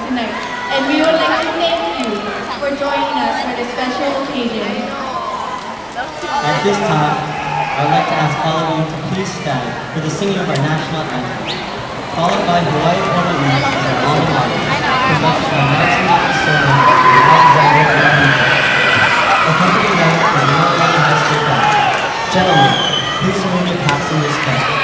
tonight. And we would like to thank you for joining us for this special occasion. At this time, I would like to ask all of you to please stand for the singing of our national anthem, followed by Hawaii Honolulu and our alma mater, conducted by Martin Sono and Alexander Rodriguez. Accompanying them is the mililani High School Band. Gentlemen, please remove your caps in respect.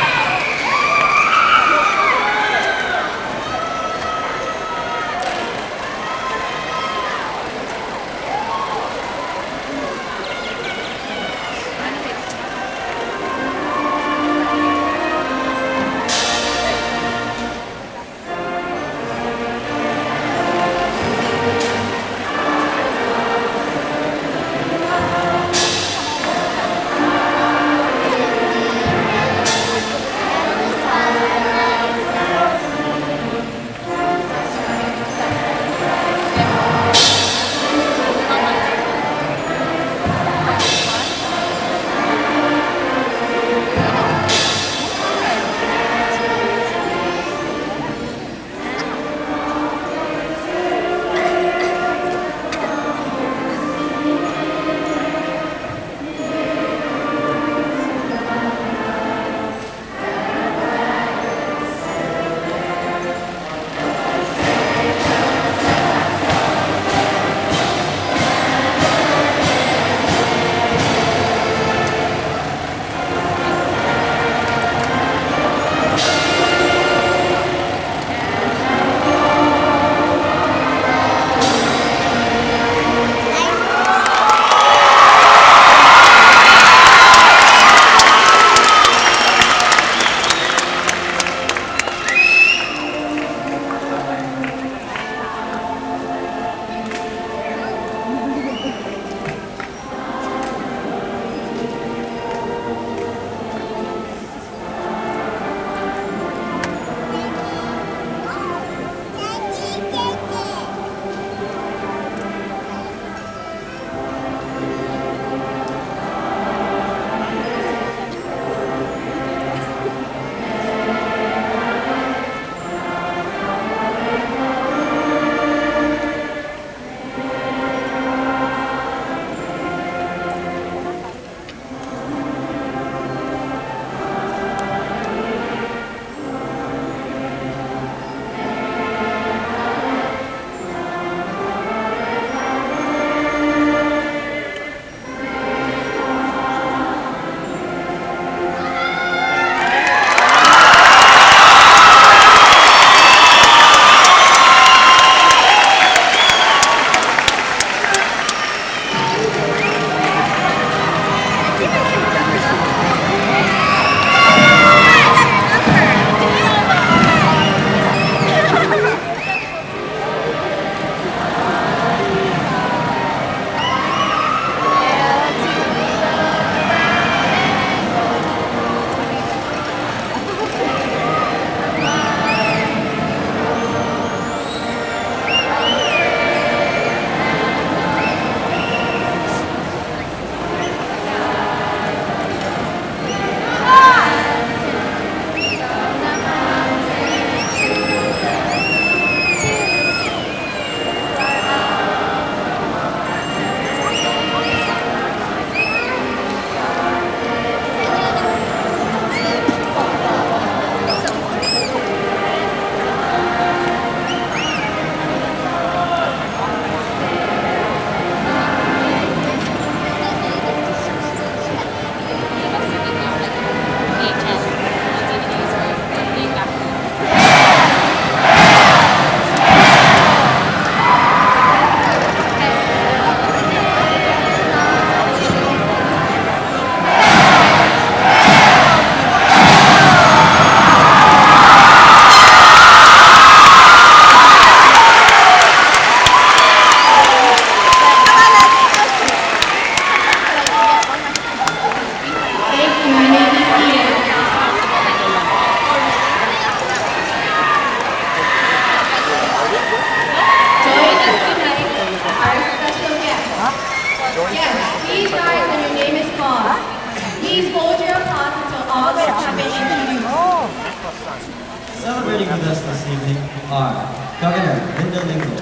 Celebrating with us this evening are Governor Linda Lingle.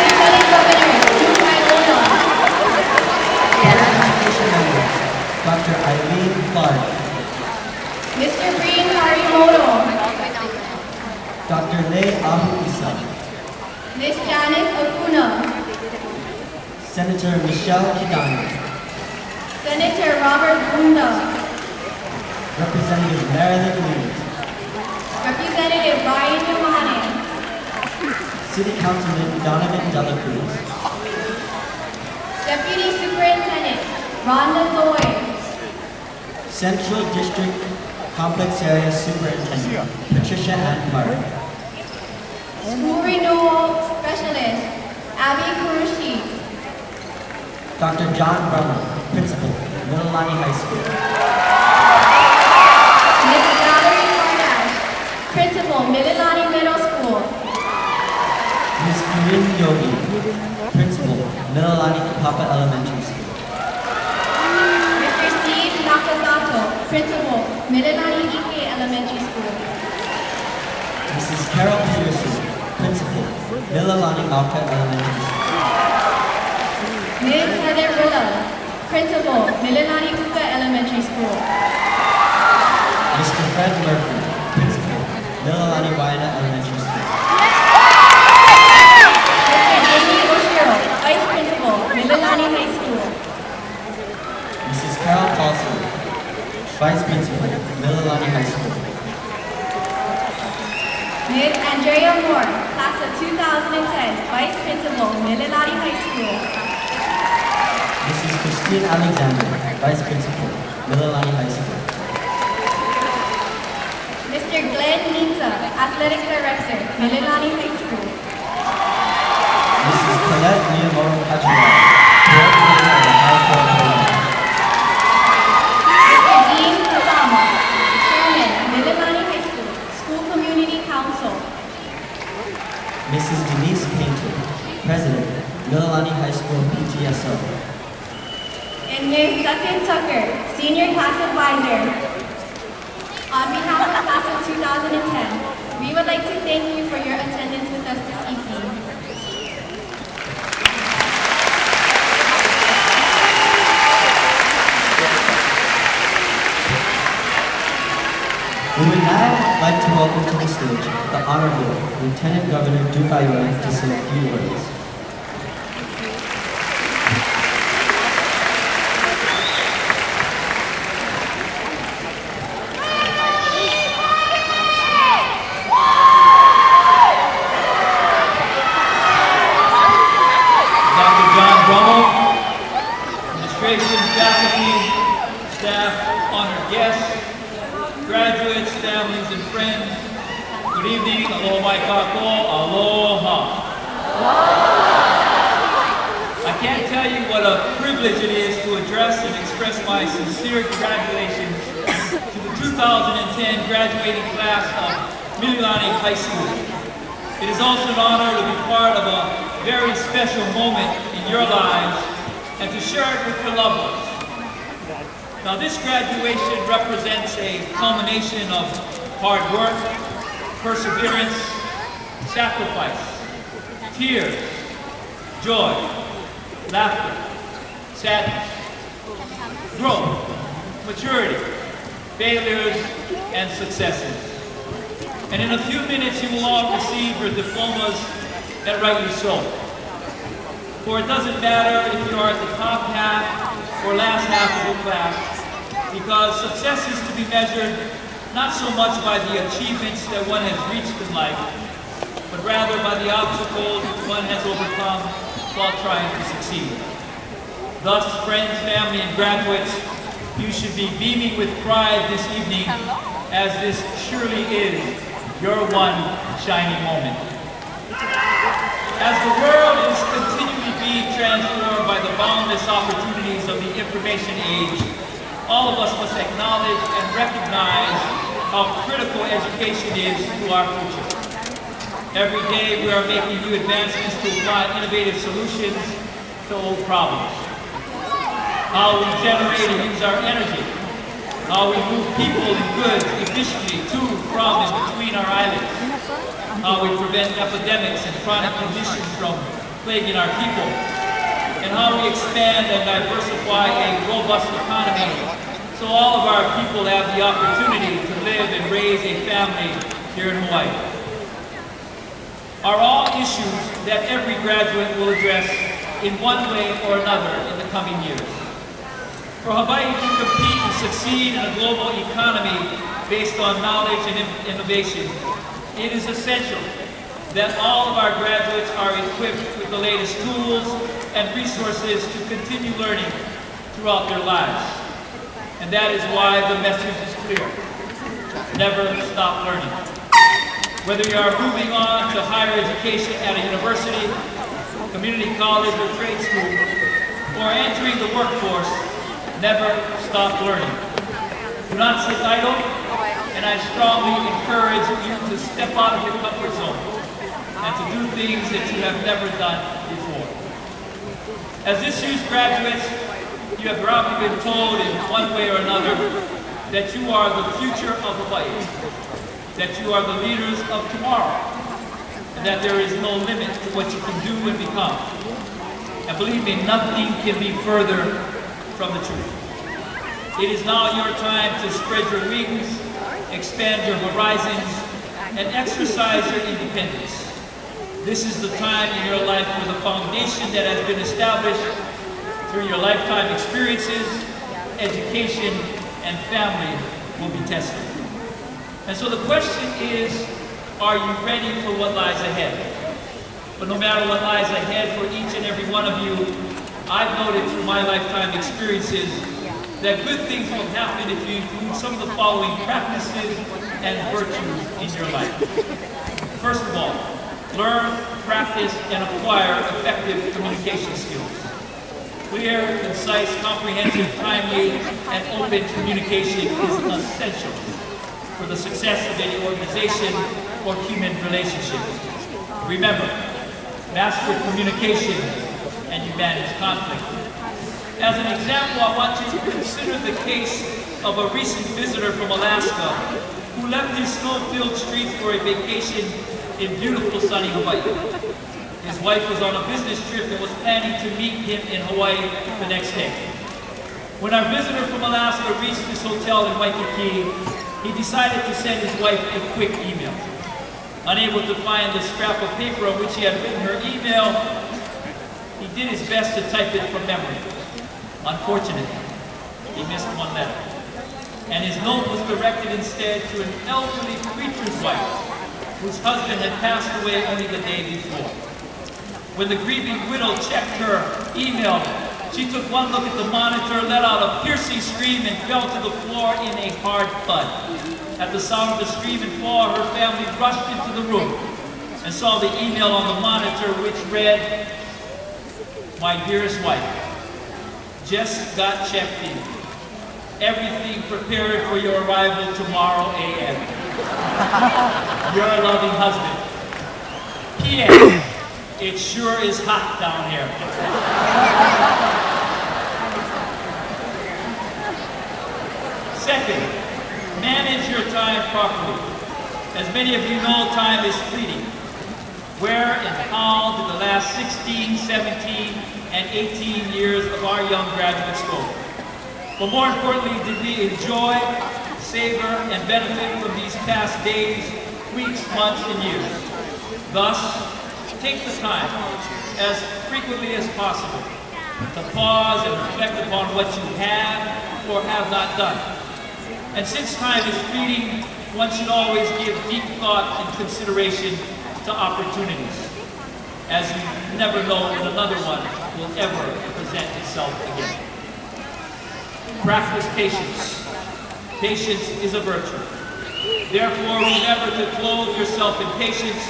Lieutenant Governor Yukai Ono. Education members, Dr. Eileen Clark, Mr. Green Harimoto. Dr. Lei Ahu Isa, Ms. Janice Okuna. Senator Michelle Kidani, Senator Robert Bunda. Representative Marilyn Lee, Representative Ryan Yohane. City Councilman Donovan Dela Cruz, Deputy Superintendent Rhonda Zoe. Central District Complex Area Superintendent Patricia Ann Park, School Renewal Specialist Abby Kurushi. Dr. John Brummer, Principal, Mililani High School, Ms. Valerie Cordash, Principal, Mililani Middle School. Ms. Corinne Yogi, Principal, Mililani Kapapa Elementary School, Mr. Steve Nakasato, Principal, Mililani Ike Elementary School. Mrs. Carol Peterson, Principal, Mililani Mauka Elementary School, Ms. Heather Rilla, Principal, Mililani Uka Elementary School. Mr. Fred Murphy, Principal, Mililani Waina Elementary School, Mr. Jamie Oshiro, Vice Principal, Mililani High School. Mrs. Carol Paulson, Vice Principal, Mililani High School, Ms. Andrea Moore, Class of 2010, Vice Principal, Mililani High School. Mrs. Christine Alexander, Vice Principal, Mililani High School, Mr. Glenn Nita, Athletic Director, Mililani High School. Mrs. Colette Miyamoto Hachimura, Coordinator of the High Court Program, Mr. Dean Kusama, Chairman, Mililani High School, School Community Council. Mrs. Denise Painter, President, Mililani High School PTSO, And Ms. Sutton Tucker, Senior Class Advisor. On behalf of the Class of 2010, we would like to thank you for your attendance with us this evening. We would now like to welcome to the stage the Honorable Lieutenant Governor Dufayue to say a few words. Dr. John Brummel, administration, faculty, staff, honored guests, graduates, families, and friends, good evening, aloha mai kako, aloha. I can't tell you what a privilege it is to address and express my sincere congratulations to the 2010 graduating class of Mililani High School. It is also an honor to be part of a very special moment in your lives and to share it with your loved ones. Now this graduation represents a culmination of hard work, perseverance, sacrifice, tears, joy, laughter, sadness, growth, maturity, failures, and successes. And in a few minutes you will all receive your diplomas, and rightly so. For it doesn't matter if you are at the top half or last half of the class, because success is to be measured not so much by the achievements that one has reached in life, but rather by the obstacles one has overcome while trying to succeed. Thus, friends, family, and graduates, you should be beaming with pride this evening, as this surely is your one shining moment. As the world is continually being transformed by the boundless opportunities of the information age, all of us must acknowledge and recognize how critical education is to our future. Every day we are making new advancements to apply innovative solutions to old problems. How we generate and use our energy, how we move people and goods efficiently to, from, and between our islands, how we prevent epidemics and chronic conditions from plaguing our people, and how we expand and diversify a robust economy so all of our people have the opportunity to live and raise a family here in Hawaii. Are all issues that every graduate will address in one way or another in the coming years. For Hawaii to compete and succeed in a global economy based on knowledge and innovation, it is essential that all of our graduates are equipped with the latest tools and resources to continue learning throughout their lives. And that is why the message is clear. Never stop learning. Whether you are moving on to higher education at a university, community college, or trade school, or entering the workforce, never stop learning. Do not sit idle, and I strongly encourage you to step out of your comfort zone and to do things that you have never done before. As this year's graduates, you have probably been told in one way or another that you are the future of Hawaii, that you are the leaders of tomorrow, and that there is no limit to what you can do and become. And believe me, nothing can be further from the truth. It is now your time to spread your wings, expand your horizons, and exercise your independence. This is the time in your life where the foundation that has been established through your lifetime experiences, education, and family will be tested. And so the question is, are you ready for what lies ahead? But no matter what lies ahead for each and every one of you, I've noted through my lifetime experiences that good things will happen if you include some of the following practices and virtues in your life. First of all, learn, practice, and acquire effective communication skills. Clear, concise, comprehensive, timely, and open communication is essential for the success of any organization or human relationship. Remember, master communication and you manage conflict. As an example, I want you to consider the case of a recent visitor from Alaska who left his snow-filled streets for a vacation in beautiful sunny Hawaii. His wife was on a business trip and was planning to meet him in Hawaii the next day. When our visitor from Alaska reached his hotel in Waikiki, he decided to send his wife a quick email. Unable to find the scrap of paper on which he had written her email, he did his best to type it from memory. Unfortunately, he missed one letter. And his note was directed instead to an elderly preacher's wife, whose husband had passed away only the day before. When the grieving widow checked her email, she took one look at the monitor, let out a piercing scream, and fell to the floor in a hard thud. At the sound of the scream and fall, her family rushed into the room and saw the email on the monitor, which read, "My dearest wife, just got checked in. Everything prepared for your arrival tomorrow a.m. Your loving husband. P.S. It sure is hot down here." Second, manage your time properly. As many of you know, time is fleeting. Where and how did the last 16, 17, and 18 years of our young graduates go? But more importantly, did we enjoy, savor, and benefit from these past days, weeks, months, and years? Thus, take the time, as frequently as possible, to pause and reflect upon what you have or have not done. And since time is fleeting, one should always give deep thought and consideration to opportunities, as you never know when another one will ever present itself again. Practice patience. Patience is a virtue. Therefore, remember to clothe yourself in patience.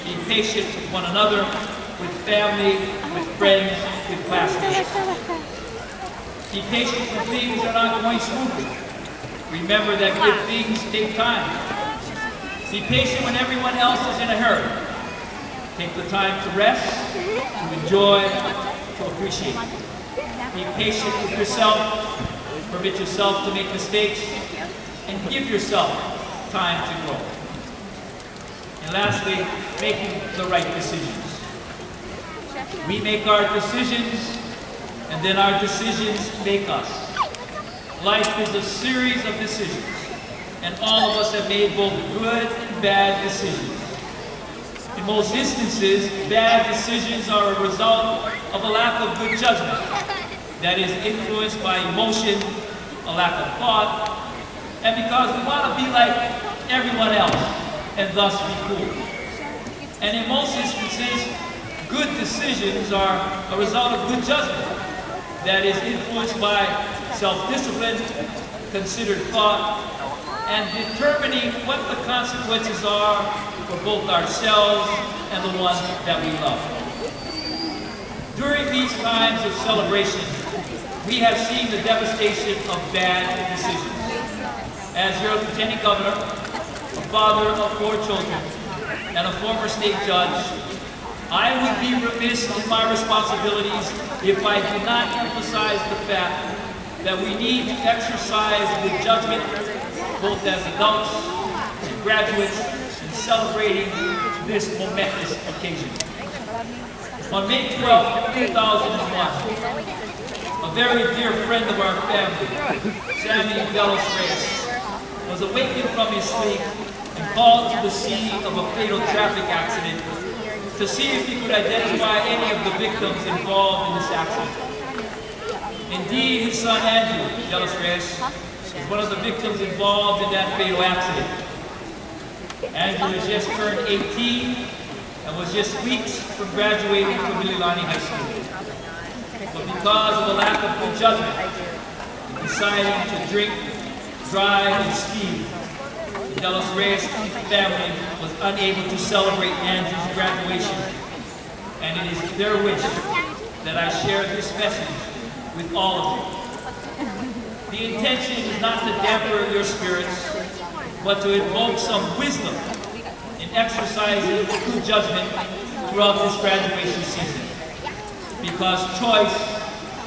Be patient with one another, with family, with friends, with classmates. Be patient when things are not going smoothly. Remember that good things take time. Be patient when everyone else is in a hurry. Take the time to rest, to enjoy, to appreciate. Be patient with yourself, Permit yourself to make mistakes and give yourself time to grow. And lastly, making the right decisions. We make our decisions, and then our decisions make us. Life is a series of decisions, and all of us have made both good and bad decisions. In most instances, bad decisions are a result of a lack of good judgment that is influenced by emotion, a lack of thought, and because we want to be like everyone else and thus be cool. And in most instances, good decisions are a result of good judgment that is influenced by self-discipline, considered thought, and determining what the consequences are for both ourselves and the ones that we love. During these times of celebration, we have seen the devastation of bad decisions. As your Lieutenant Governor, a father of 4 children, and a former state judge, I would be remiss in my responsibilities if I did not emphasize the fact that we need to exercise good judgment, both as adults and graduates, in celebrating this momentous occasion. On May 12, 2001, a very dear friend of our family, Sammy Delos Reyes, was awakened from his sleep and called to the scene of a fatal traffic accident to see if he could identify any of the victims involved in this accident. Indeed, his son Andrew Delos Reyes was one of the victims involved in that fatal accident. Andrew has just turned 18 and was just weeks from graduating from Mililani High School. But because of a lack of good judgment, deciding to drink, drive, and speed, the Delos Reyes family was unable to celebrate Andrew's graduation. And it is their wish that I share this message with all of you. The intention is not to damper your spirits, but to invoke some wisdom in exercising good judgment throughout this graduation season. Because choice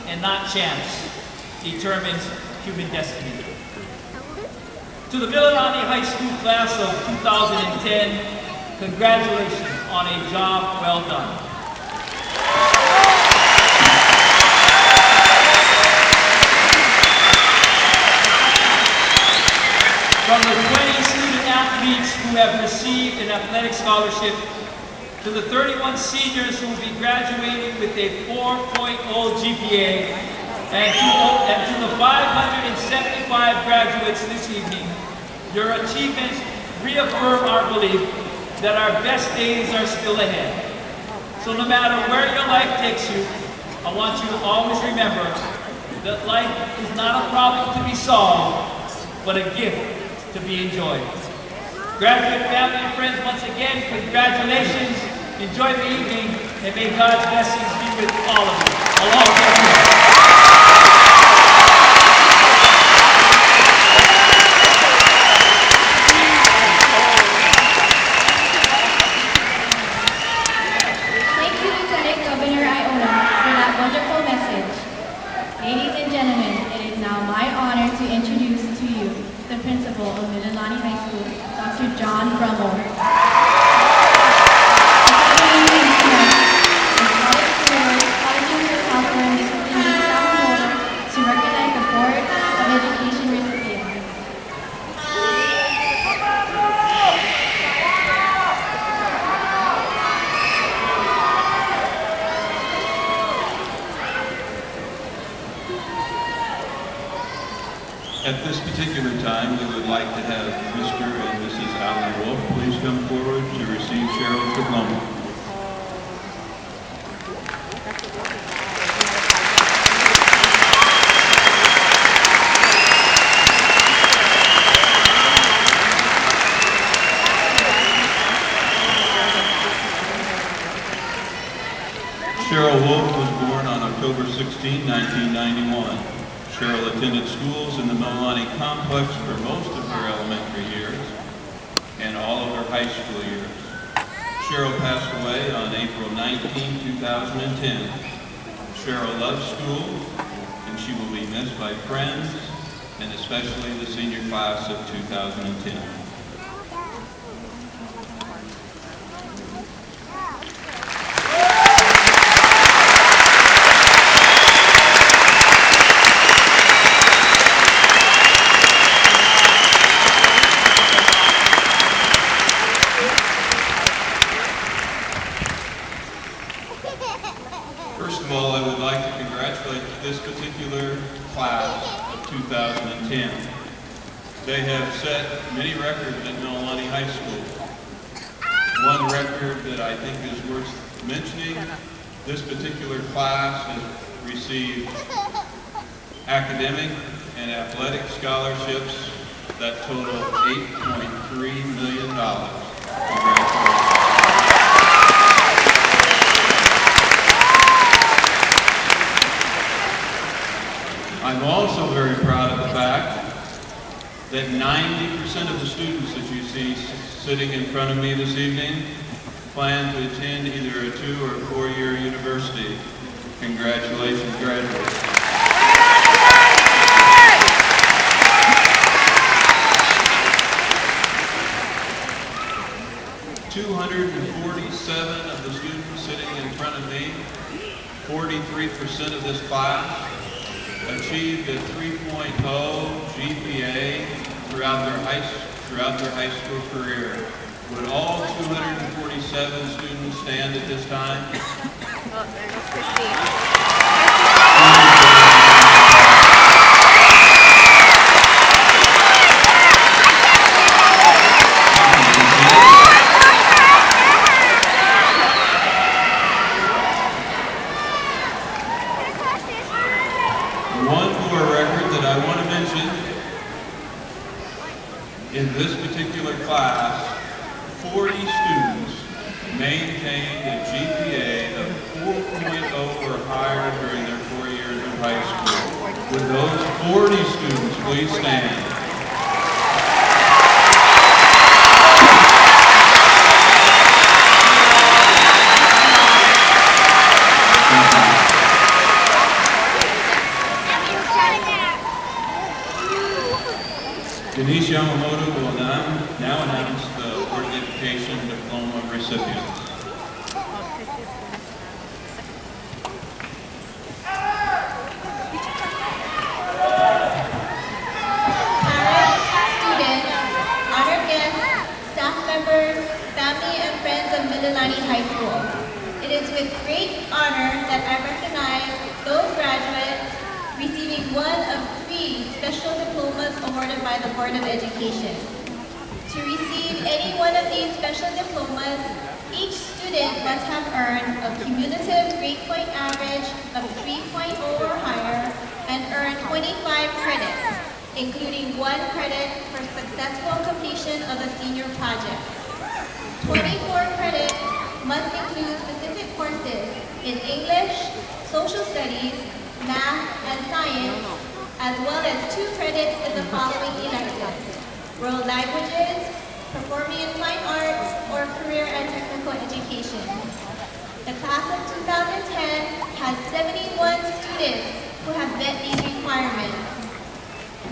and not chance determines human destiny. To the Mililani High School class of 2010, congratulations on a job well done. From the 20 student athletes who have received an athletic scholarship, to the 31 seniors who will be graduating with a 4.0 GPA, and to the 575 graduates this evening, your achievements reaffirm our belief that our best days are still ahead. So no matter where your life takes you, I want you to always remember that life is not a problem to be solved, but a gift to be enjoyed. Graduate family and friends, once again, congratulations. Enjoy the evening, and may God's blessings be with all of you. Aloha. Wonderful message. Ladies and gentlemen, it is now my honor to introduce to you the principal of Mililani High School, Dr. John Brummel. To recognize the Board of Education recipients. At this particular time, we would like to have Mr. and Mrs. Alan Wolf please come forward to receive Cheryl's diploma. Cheryl Wolf was born on October 16, 1991. Cheryl attended schools in the Mililani complex for most of her elementary years and all of her high school years. Cheryl passed away on April 19, 2010. Cheryl loves school, and she will be missed by friends, and especially the senior class of 2010. First of all, I would like to congratulate this particular class of 2010. They have set many records at Mililani High School. One record that I think is worth mentioning, this particular class has received academic and athletic scholarships that total $8.3 million. Congratulations. I'm also very proud of the fact that 90% of the students that you see sitting in front of me this evening plan to attend either a 2- or 4-year university. Congratulations, graduates. "247 of the students sitting in front of me, 43% of this class, achieved a 3.0 GPA throughout their high school career." Would all 247 students stand at this time? Oh, there goes Christine. One more record that I want to mention. In this particular class, 40 students maintained a GPA of 4.0 or higher during their 4 years of high school. Would those 40 students please stand? Denise Yamamoto will now announce the Board of Education diploma recipients. Parents, students, honored guests, staff members, family and friends of Mililani High School. It is with great honor that I recognize those graduates receiving one of 3 special diplomas awarded by the Board of Education. To receive any one of these special diplomas, each student must have earned a cumulative grade point average of 3.0 or higher and earned 25 credits, including 1 credit for successful completion of the senior project. 24 credits must include specific courses in English, social studies, math, and science, as well as 2 credits in the following electives: world languages, performing and fine arts, or career and technical education. The class of 2010 has 71 students who have met these requirements.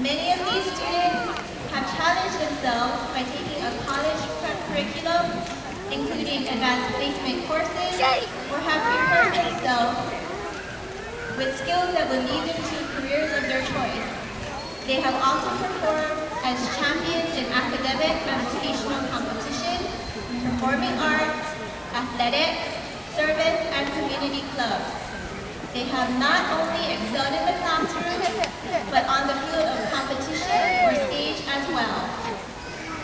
Many of these students have challenged themselves by taking a college prep curriculum, including advanced placement courses, or have prepared themselves with skills that will lead them to careers of their choice. They have also performed as champions in academic and vocational competition, performing arts, athletics, service, and community clubs. They have not only excelled in the classroom, but on the field of competition or stage as well.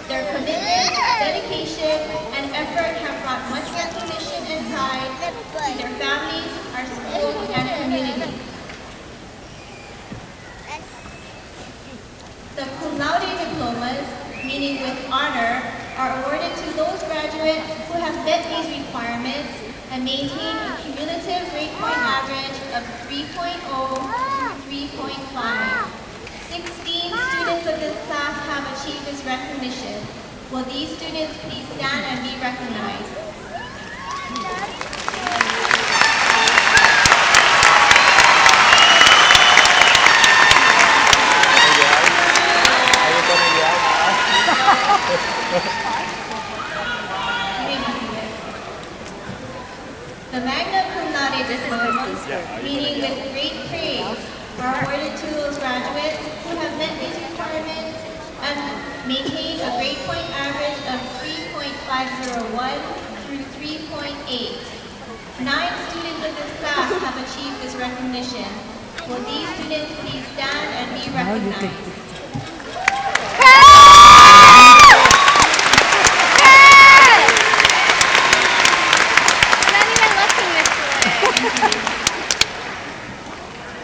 Their commitment, dedication, and effort have brought much recognition and pride to their families, our school, and community. The cum laude diplomas, meaning with honor, are awarded to those graduates who have met these requirements and maintain a cumulative grade point average of 3.0 to 3.5. 16 students of this class have achieved this recognition. Will these students please stand and be recognized? disciples, meaning with great praise are awarded to those graduates who have met these requirements and maintained a grade point average of 3.501 through 3.8. 9 students of this class have achieved this recognition. Will these students please stand and be recognized?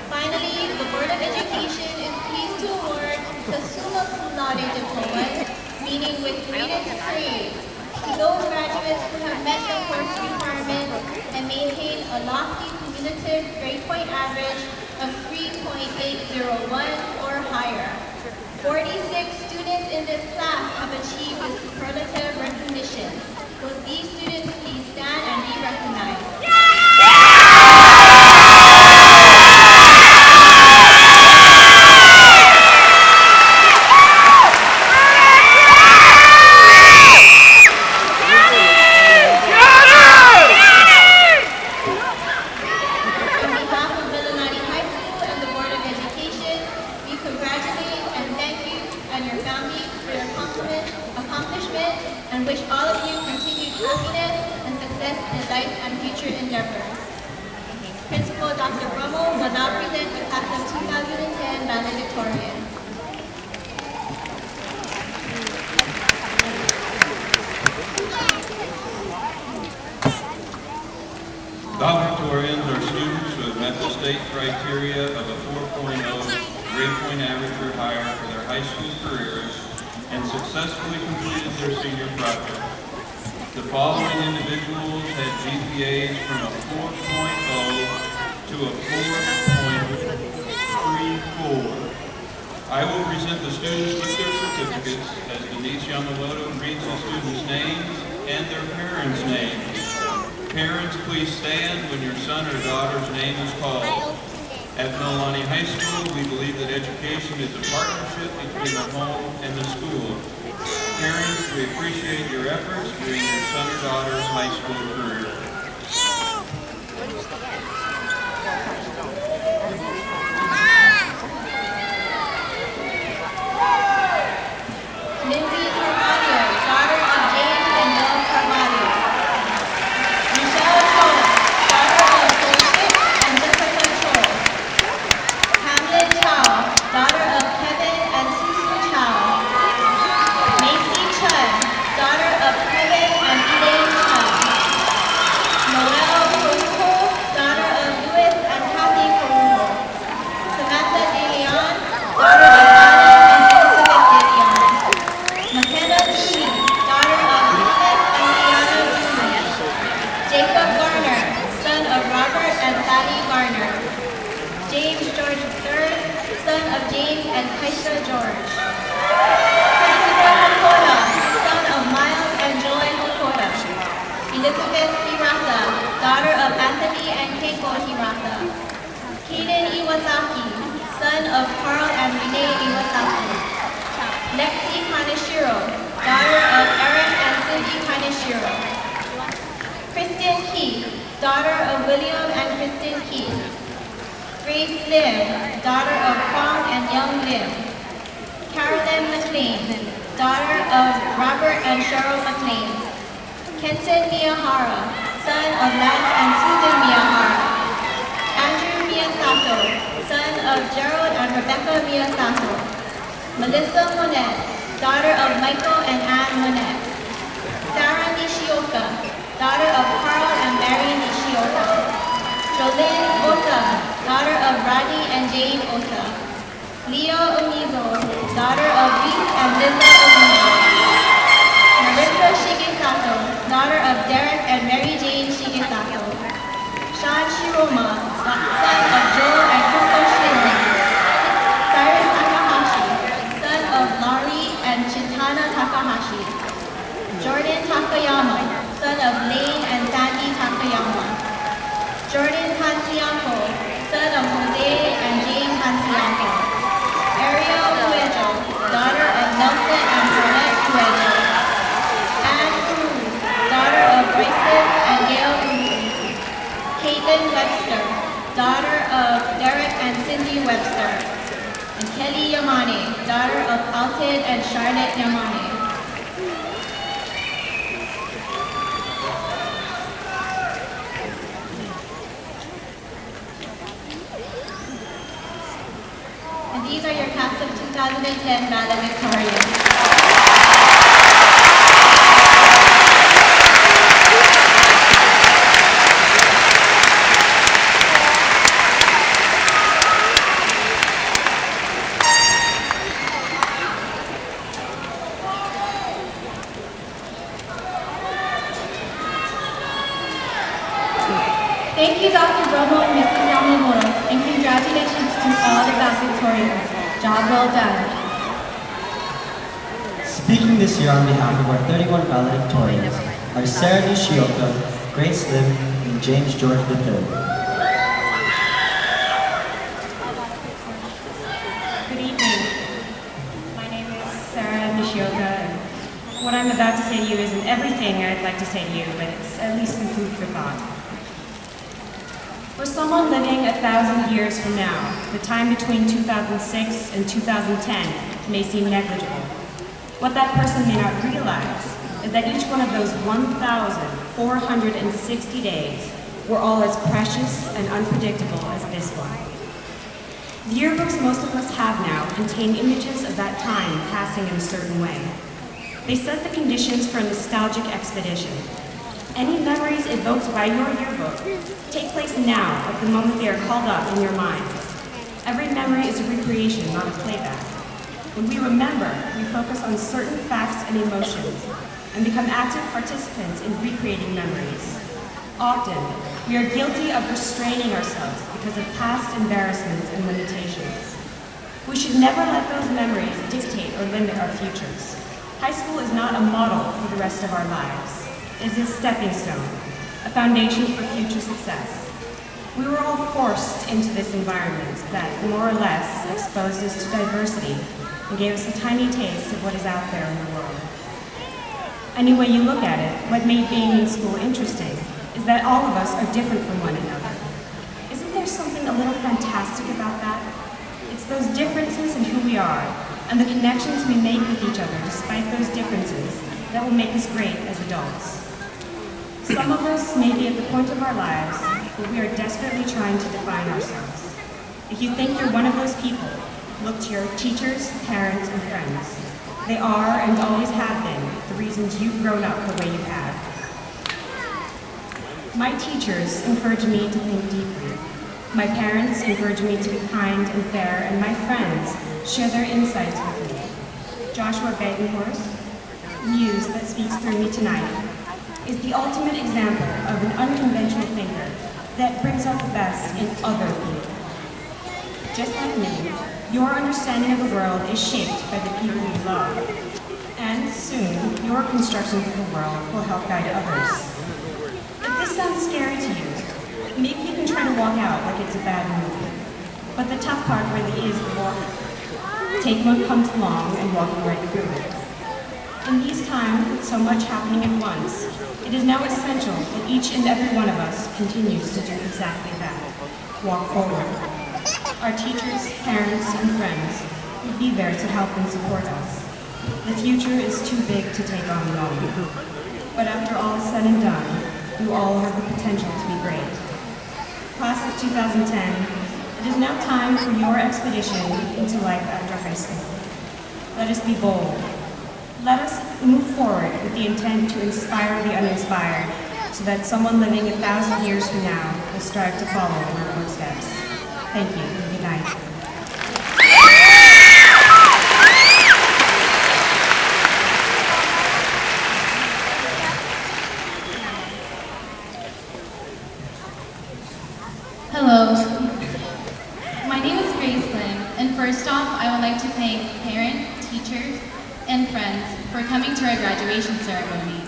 Finally, the Board of Education is pleased to award the summa cum laude diploma, meaning with greatest praise, to those graduates who have met the course requirements and maintained a lofty cumulative grade point average of 3.801 or higher. 46 students in this class have achieved this superlative recognition. Will these students please stand and be recognized? And wish all of you continued happiness and success in life and future endeavors. Principal Dr. Brummel will now present the class of 2010 valedictorians. Valedictorians are students who have met the state criteria of a 4.0 grade point average or higher for their high school careers and successfully completed their senior project. The following individuals had GPAs from a 4.0 to a 4.34. I will present the students with their certificates as Denise Yamamoto reads the students' names and their parents' names. Parents, please stand when your son or daughter's name is called. At Mililani High School, we believe that education is a partnership between the home and the school. Parents, we appreciate your efforts during your son or daughter's high school career. Lindsay Carvalho, daughter of James and Bill Carvalho. Michelle Cho, daughter of Joseph and Jessica Cho. Hamlin Chow, daughter of Kevin and Susu Chow. Macy Chun, daughter of Kevin and Elaine Chun. Noelle Corujo, daughter of Louis and Kathy Corujo. Samantha De Leon, daughter of Anna and Elizabeth De Leon. McKenna Tooney, daughter of Thomas and Liana Tooney. Jacob Garner, son of Robert and Sally Garner. James George III, son of James and Kaisa George. Christopher Hakota, son of Miles and Joy Hakota. Elizabeth Hirata, daughter of Anthony and Keiko Hirata. Kaden Iwasaki, son of Carl and Renee Iwasaki. Lexi Kaneshiro, daughter of Eric and Cindy Kaneshiro. Kristen Keith, daughter of William and Kristen Keith. Grace Lim, daughter of Kwang and Young Lim. Carolyn McLean, daughter of Robert and Cheryl McLean. Kenton Miyahara, son of Lance and Susan Miyahara. Andrew Miyasato, son of Gerald and Rebecca Miyasato. Melissa Monet, daughter of Michael and Anne Monet. Sarah Nishioka, daughter of Carl and Mary Nishioka. Jolene Ota, daughter of Radhi and Jane Ota. Leo Onizo, daughter of Reese and Linda Onizo. Marissa Shigesato, daughter of Derek and Mary Jane Shigesato. Sean Shiroma, son of Joel and Crystal Schindler. Cyrus Takahashi, son of Laurie and Chintana Takahashi. Jordan Takayama, son of Lane and Sandy Takayama. Jordan Tansiako, son of Jose and Jane Tansiako. Ariel Uejo, daughter of Nelson and Burnett Uejo. Anne Uru, daughter of Bryson and Gail Uru. Caitlin Webster, 2010 valedictorian. Thank you, Dr. Bromo and Mrs. Yamamoto, and congratulations to all the valedictorians. Job well done. Speaking this year on behalf of our 31 valedictorians are Sarah Nishioka, Grace Lim, and James George III. Good evening. My name is Sarah Nishioka, and what I'm about to say to you isn't everything I'd like to say to you, but it's at least some food for thought. For someone living 1,000 years from now, the time between 2006 and 2010 may seem negligible. What that person may not realize is that each one of those 1,460 days were all as precious and unpredictable as this one. The yearbooks most of us have now contain images of that time passing in a certain way. They set the conditions for a nostalgic expedition. Any memories evoked by your yearbook take place now at the moment they are called up in your mind. Every memory is a recreation, not a playback. When we remember, we focus on certain facts and emotions and become active participants in recreating memories. Often, we are guilty of restraining ourselves because of past embarrassments and limitations. We should never let those memories dictate or limit our futures. High school is not a model for the rest of our lives. It is a stepping stone, a foundation for future success. We were all forced into this environment that, more or less, exposed us to diversity and gave us a tiny taste of what is out there in the world. Any way you look at it, what made being in school interesting is that all of us are different from one another. Isn't there something a little fantastic about that? It's those differences in who we are and the connections we make with each other despite those differences that will make us great as adults. Some of us may be at the point of our lives where we are desperately trying to define ourselves. If you think you're one of those people, look to your teachers, parents, and friends. They are, and always have been, the reasons you've grown up the way you have. My teachers encourage me to think deeply. My parents encourage me to be kind and fair, and my friends share their insights with me. Joshua Badenhorst, muse that speaks through me tonight, is the ultimate example of an unconventional thinker that brings out the best in other people. Just like me, your understanding of the world is shaped by the people you love. And soon, your construction of the world will help guide others. If this sounds scary to you, maybe you can try to walk out like it's a bad movie. But the tough part really is the walking. Take what comes along and walking right through it. In these times, with so much happening at once, it is now essential that each and every one of us continues to do exactly that. Walk forward. Our teachers, parents, and friends will be there to help and support us. The future is too big to take on alone. But after all is said and done, you all have the potential to be great. Class of 2010, it is now time for your expedition into life after high school. Let us be bold. Let us move forward with the intent to inspire the uninspired so that someone living 1,000 years from now will strive to follow in our footsteps. Thank you. Good night. Hello. My name is Grace Lim, and first off, I would like to thank parents, teachers, and friends for coming to our graduation ceremony.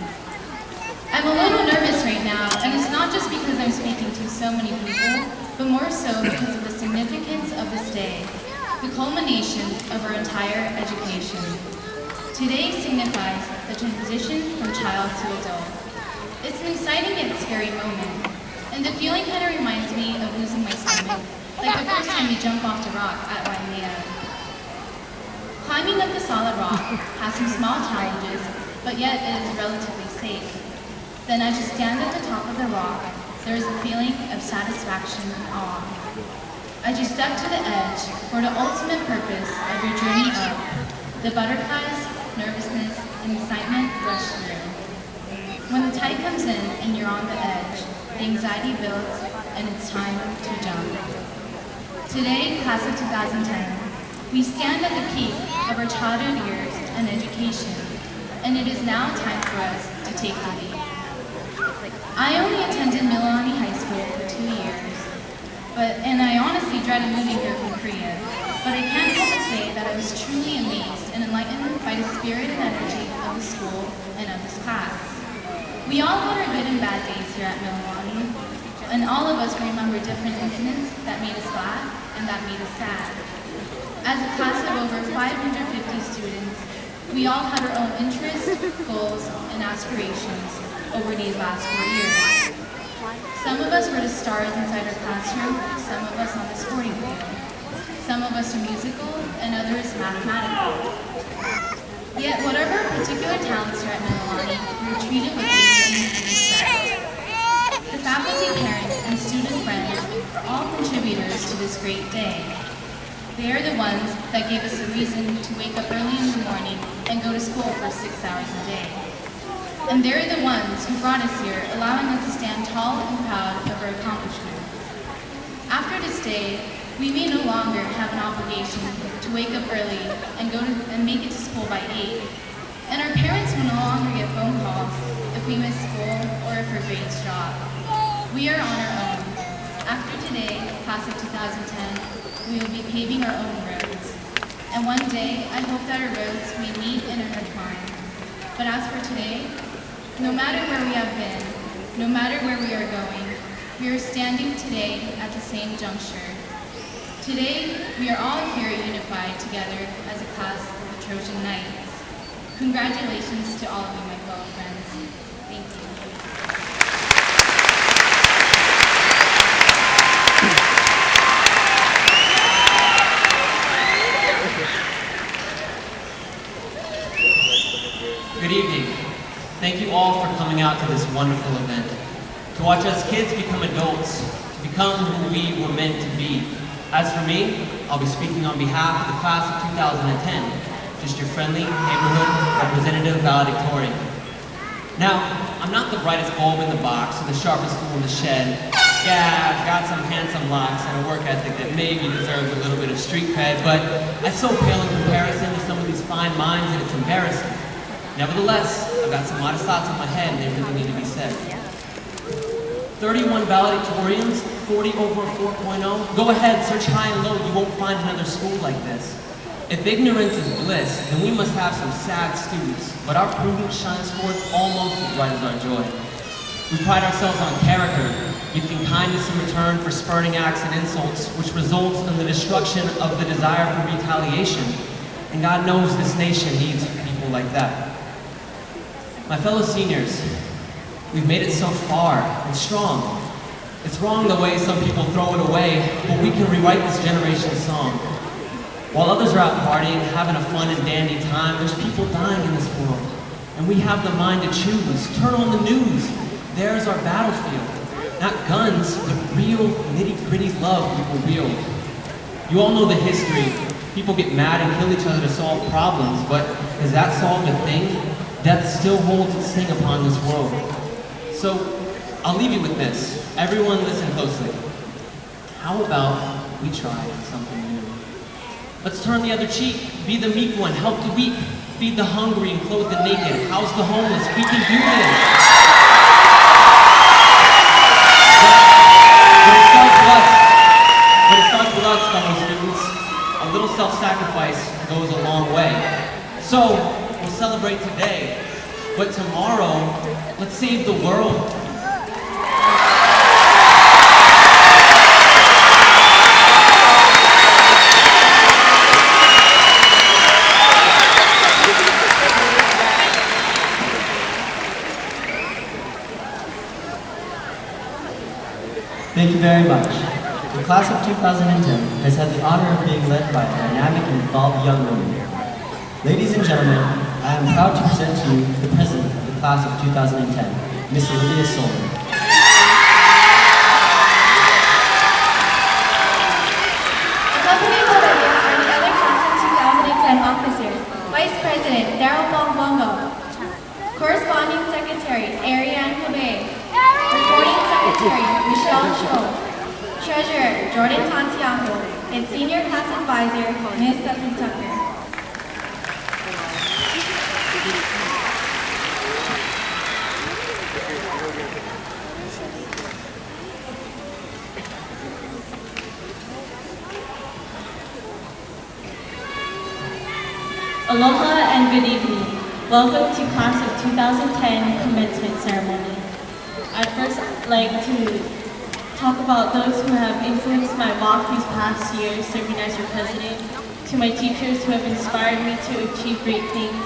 I'm a little nervous right now, and it's not just because I'm speaking to so many people, but more so because of the significance of this day, the culmination of our entire education. Today signifies the transition from child to adult. It's an exciting yet scary moment, and the feeling kind of reminds me of losing my stomach, like the first time you jump off the rock at Waimea. Climbing up the solid rock has some small challenges, but yet it is relatively safe. Then as you stand at the top of the rock, there is a feeling of satisfaction and awe. As you step to the edge for the ultimate purpose of your journey up, the butterflies, nervousness, and excitement rush through. When the tide comes in and you're on the edge, the anxiety builds and it's time to jump. Today, class of 2010, we stand at the peak of our childhood years and education, and it is now time for us to take the lead. I only attended Mililani High School for 2 years, and I honestly dreaded moving here from Korea, but I can't help but say that I was truly amazed and enlightened by the spirit and energy of the school and of this class. We all had our good and bad days here at Mililani, and all of us remember different incidents that made us laugh and that made us sad. As a class of over 550 students, we all had our own interests, goals, and aspirations over these last 4 years. Some of us were the stars inside our classroom, some of us on the sporting field. Some of us are musical, and others mathematical. Yet, whatever our particular talents are at Mililani, we were treated with dignity and respect. The faculty, parents, and student friends are all contributors to this great day. They are the ones that gave us a reason to wake up early in the morning and go to school for 6 hours a day. And they're the ones who brought us here, allowing us to stand tall and proud of our accomplishments. After this day, we may no longer have an obligation to wake up early and make it to school by 8. And our parents will no longer get phone calls if we miss school or if our grades drop. We are on our own. After today, class of 2010, we will be paving our own roads. And one day, I hope that our roads may meet and intertwine. But as for today, no matter where we have been, no matter where we are going, we are standing today at the same juncture. Today, we are all here unified together as a class of the Trojan Knights. Congratulations to all of you, my fellow friends. Thank you. Good evening. Thank you all for coming out to this wonderful event. To watch us kids become adults, to become who we were meant to be. As for me, I'll be speaking on behalf of the class of 2010, just your friendly neighborhood representative valedictorian. Now, I'm not the brightest bulb in the box or the sharpest tool in the shed. Yeah, I've got some handsome locks and a work ethic that maybe deserves a little bit of street cred, but I'm so pale in comparison to some of these fine minds that it's embarrassing. Nevertheless, I've got some modest thoughts in my head and they really need to be said. 31 valedictorians, 40 over 4.0. Go ahead, search high and low, you won't find another school like this. If ignorance is bliss, then we must have some sad students, but our prudence shines forth almost as bright as our joy. We pride ourselves on character, giving kindness in return for spurning acts and insults, which results in the destruction of the desire for retaliation. And God knows this nation needs people like that. My fellow seniors, we've made it so far and strong. It's wrong the way some people throw it away, but we can rewrite this generation's song. While others are out partying, having a fun and dandy time, there's people dying in this world. And we have the mind to choose. Turn on the news. There's our battlefield. Not guns, but real nitty-gritty love we will wield. You all know the history. People get mad and kill each other to solve problems, but has that solved a thing? Death still holds its sting upon this world. So, I'll leave you with this. Everyone listen closely. How about we try something new? Let's turn the other cheek. Be the meek one. Help the weak. Feed the hungry and clothe the naked. House the homeless. We can do this. But it starts with us, fellow students. A little self-sacrifice goes a long way. So, we'll celebrate today, but tomorrow, let's save the world. Thank you very much. The class of 2010 has had the honor of being led by a dynamic and involved young woman. Ladies and gentlemen, I am proud to present to you the president of the class of 2010, Miss Olivia Solon. Secretary, Michelle Cho. Treasurer, Jordan Santiago. And Senior Class Advisor, Ms. Sutton Tucker. Aloha and good evening. Welcome to Class of 2010 Commencement Ceremony. I'd first like to talk about those who have influenced my walk these past years serving as your president, to my teachers who have inspired me to achieve great things,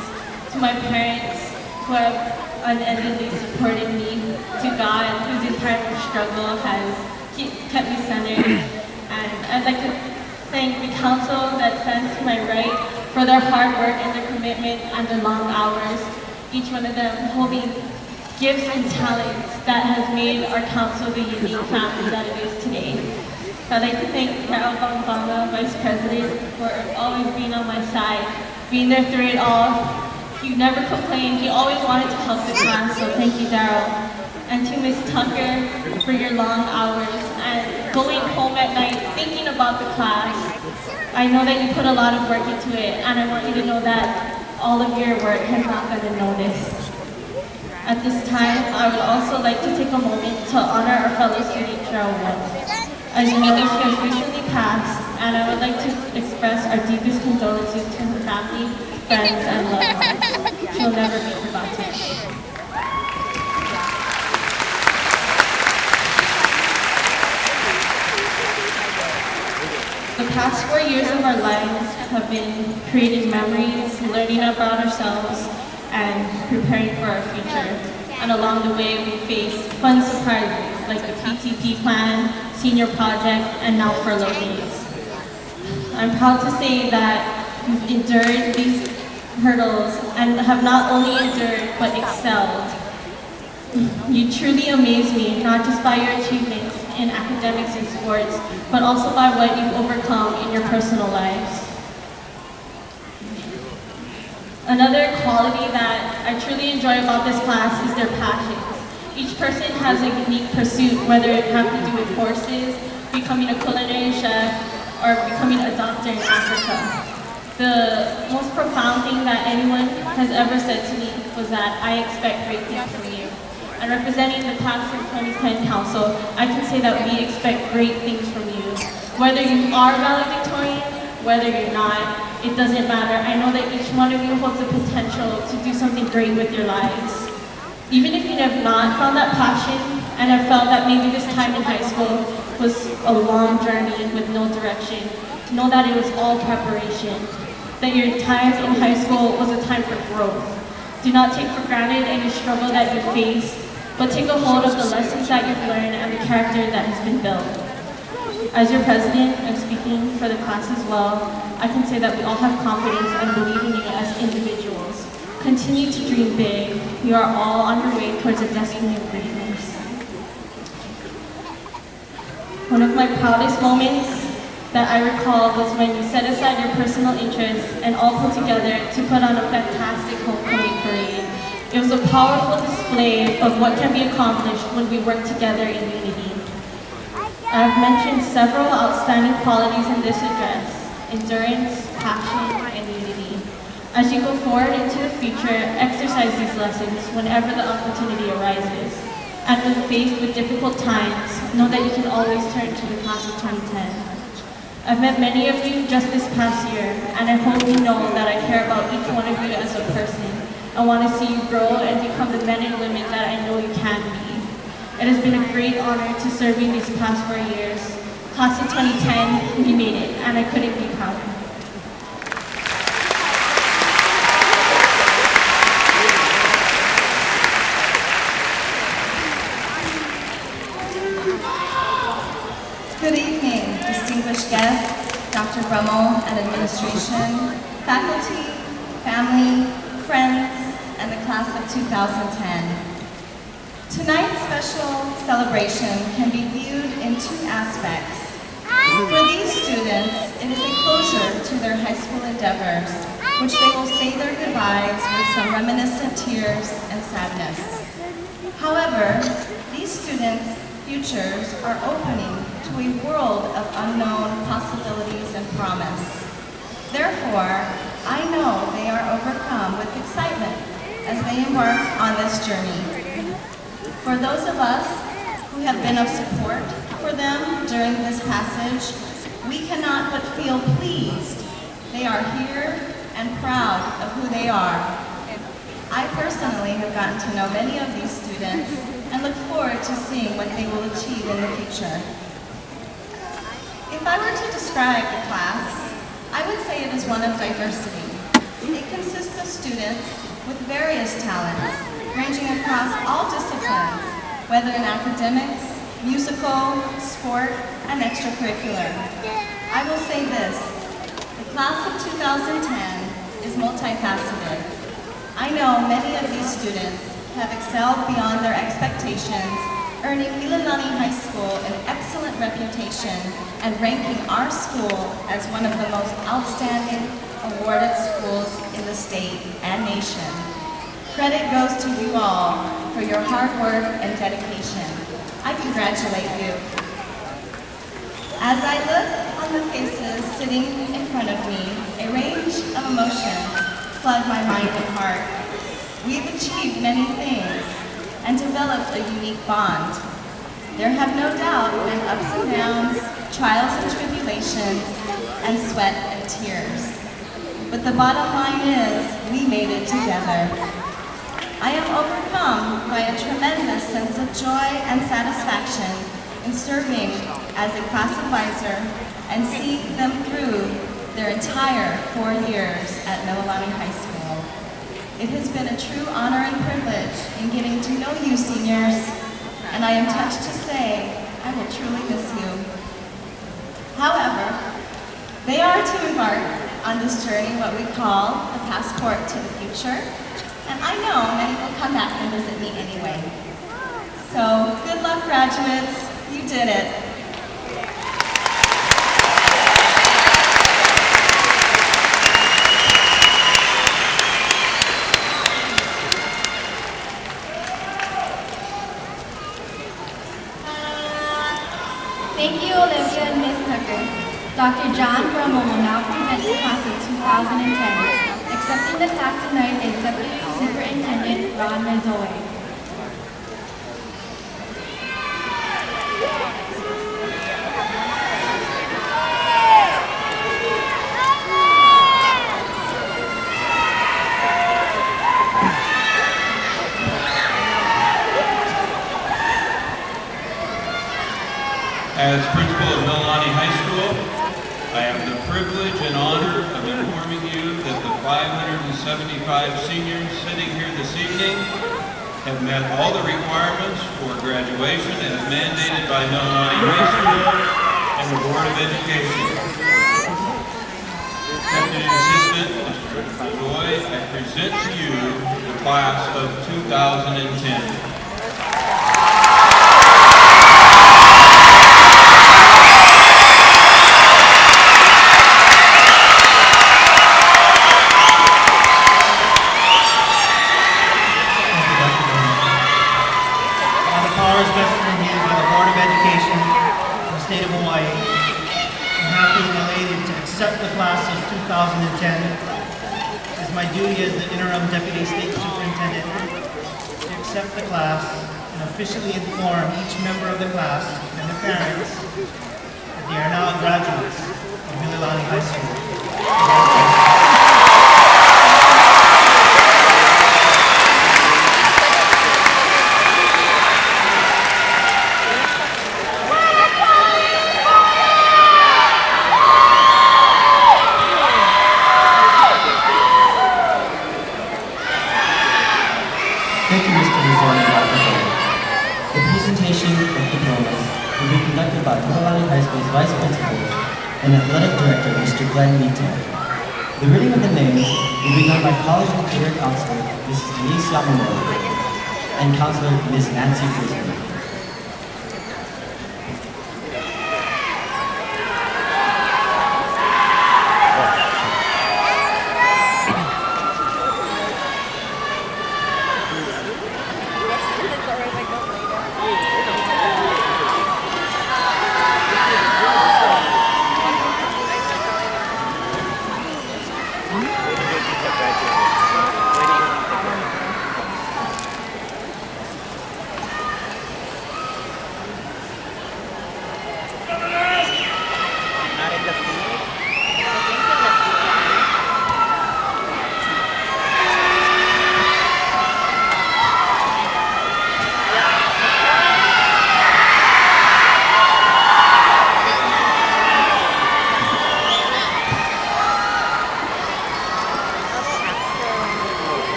to my parents who have unendingly supported me, to God whose entire struggle has kept me centered, and I'd like to thank the council that stands to my right for their hard work and their commitment and their long hours, each one of them holding gifts and talents that has made our council the unique family that it is today. I'd like to thank Carol Bambanga, Vice President, for always being on my side, being there through it all. He never complained, he always wanted to help the class, so thank you, Daryl. And to Ms. Tucker for your long hours and going home at night thinking about the class. I know that you put a lot of work into it, and I want you to know that all of your work has not gone unnoticed. At this time, I would also like to take a moment to honor our fellow student, Cheryl Wolf. As you know, she has recently passed, and I would like to express our deepest condolences to her family, friends, and loved ones. She'll never be forgotten. The past 4 years of our lives have been creating memories, learning about ourselves, and preparing for our future. And along the way, we faced fun surprises like the PTP plan, senior project, and now furlough days. I'm proud to say that you've endured these hurdles and have not only endured but excelled. You truly amaze me, not just by your achievements in academics and sports, but also by what you've overcome in your personal lives. Another quality that I truly enjoy about this class is their passions. Each person has a unique pursuit, whether it has to do with horses, becoming a culinary chef, or becoming a doctor in Africa. The most profound thing that anyone has ever said to me was that I expect great things from you. And representing the Class of 2010 Council, I can say that we expect great things from you. Whether you are valedictorian, whether you're not, it doesn't matter. I know that each one of you holds the potential to do something great with your lives. Even if you have not found that passion and have felt that maybe this time in high school was a long journey with no direction, know that it was all preparation. That your time in high school was a time for growth. Do not take for granted any struggle that you face, but take a hold of the lessons that you've learned and the character that has been built. As your president, and speaking for the class as well, I can say that we all have confidence and believe in you as individuals. Continue to dream big. You are all on your way towards a destiny of greatness. One of my proudest moments that I recall was when you set aside your personal interests and all pulled together to put on a fantastic homecoming parade. It was a powerful display of what can be accomplished when we work together in unity. I have mentioned several outstanding qualities in this address: endurance, passion, and unity. As you go forward into the future, exercise these lessons whenever the opportunity arises. And when faced with difficult times, know that you can always turn to the Class of 2010. I've met many of you just this past year, and I hope you know that I care about each one of you as a person. I want to see you grow and become the men and women that I know you can be. It has been a great honor to serve you these past 4 years. Class of 2010, we made it, and I couldn't be prouder. Good evening, distinguished guests, Dr. Brummel and administration, faculty, family, friends, and the class of 2010. Tonight's special celebration can be viewed in two aspects. For these students, it is a closure to their high school endeavors, which they will say their goodbyes with some reminiscent tears and sadness. However, these students futures are opening to a world of unknown possibilities and promise. Therefore, I know they are overcome with excitement as they embark on this journey. For those of us who have been of support for them during this passage, we cannot but feel pleased they are here and proud of who they are. I personally have gotten to know many of these students and look forward to seeing what they will achieve in the future. If I were to describe the class, I would say it is one of diversity. It consists of students with various talents, ranging across all disciplines, whether in academics, musical, sport, and extracurricular. I will say this, the class of 2010 is multifaceted. I know many of these students have excelled beyond their expectations, earning Mililani High School an excellent reputation and ranking our school as one of the most outstanding awarded schools in the state and nation. Credit goes to you all for your hard work and dedication. I congratulate you. As I look on the faces sitting in front of me, a range of emotions flood my mind and heart. We've achieved many things and developed a unique bond. There have no doubt been ups and downs, trials and tribulations, and sweat and tears. But the bottom line is, we made it together. I am overcome by a tremendous sense of joy and satisfaction in serving as a class advisor and seeing them through their entire 4 years at Mililani High School. It has been a true honor and privilege in getting to know you seniors, and I am touched to say I will truly miss you. However, they are to embark on this journey, what we call the passport to the future, and I know many will come back and visit me anyway. So, good luck graduates, you did it. Thank you, Olivia and Ms. Tucker. Dr. John Brummel will now present the class of 2010. Accepting the class tonight is Deputy Superintendent Ron Mezzoe. As principal of Mililani High School, I have the privilege and honor of informing you that the 575 seniors sitting here this evening have met all the requirements for graduation as mandated by Mililani High School and the Board of Education. Deputy Assistant Mr. Joy, I present to you the class of 2010. Accept the class of 2010 as my duty as the interim deputy state superintendent to accept the class and officially inform each member of the class and the parents that they are now graduates of Mililani High School. Thank you, Mr. Mizori. The presentation of diplomas will be conducted by Mililani High School's Vice Principal and Athletic Director, Mr. Glenn Mito. The reading of the names will be done by College and Career Counselor, Mrs. Denise Yamamoto, and Counselor, Ms. Nancy Brisbane.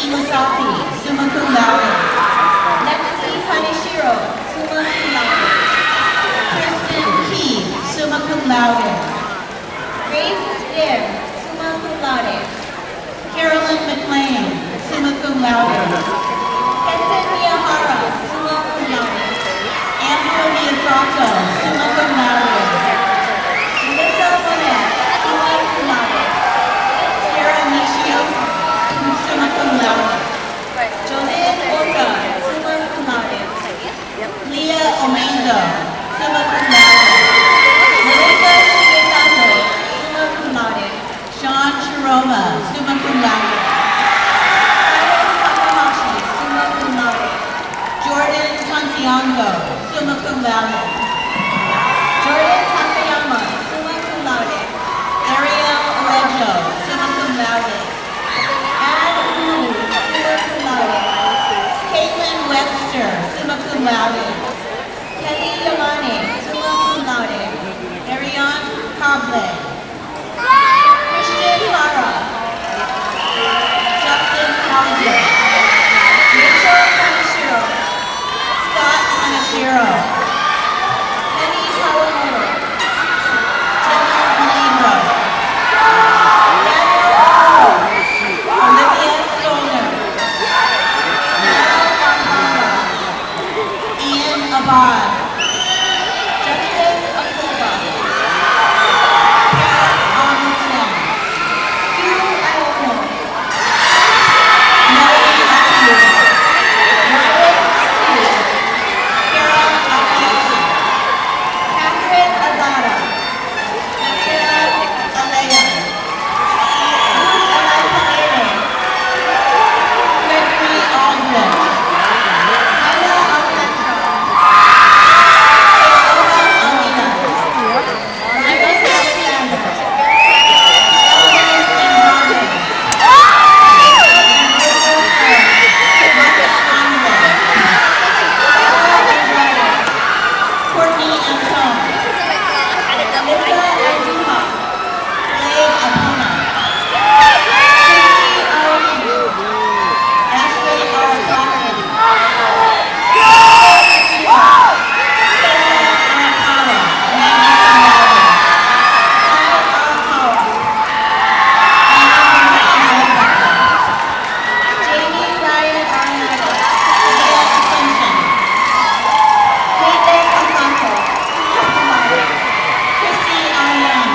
Iwasaki, summa cum laude. Lexi Kaneshiro, summa cum laude. Kristen Key, summa cum laude. Grace Lim, summa cum laude. Carolyn McLean, summa cum laude. Kenton Miyahara, summa cum laude. Andrew Miyazaki, summa cum laude. Melissa Monet, summa cum laude. Sarah Nishio, summa cum laude. Jolene Ota, summa cum laude. Leah Omenzo, summa cum laude. Marika Shigesato, summa cum laude. Sean Shiroma, summa cum laude. Simon Takahashi, summa cum laude. Jordan Tantiango, summa cum laude. Jordan Takayama, summa cum laude. Ariel Alejo, summa cum laude. Anne Wu, summa cum laude. Caitlin Webster, summa cum laude. Kelly Yamane, summa cum laude. Ariane Coble, Christian Lara, Justin Hauser, Rachel Kaneshiro, Scott Hanashiro, Penny Kawamoto, Jenna Malingro, Daniel Oro, Olivia Stoner, Ian Abad, Justin Akoba, Paris Armstrong, Hugh Aono, Melody Akio, Ryan Steve, Kara Akiyoshi, Catherine Azara, Nasira Alea, Ruth Alaipalere, Gregory Aldrich, Ella Alcantara, Ilham Amina, Marcus Alexander, Elvin Andrade, Marcus Conway, Sarah Andrade, Courtney Antone, Lisa Anduha, Blake Abuna, Christy Aoki, Ashley Arataki, Jamie Ryan Arnado, Caitlin Asanto, Christy Ariane,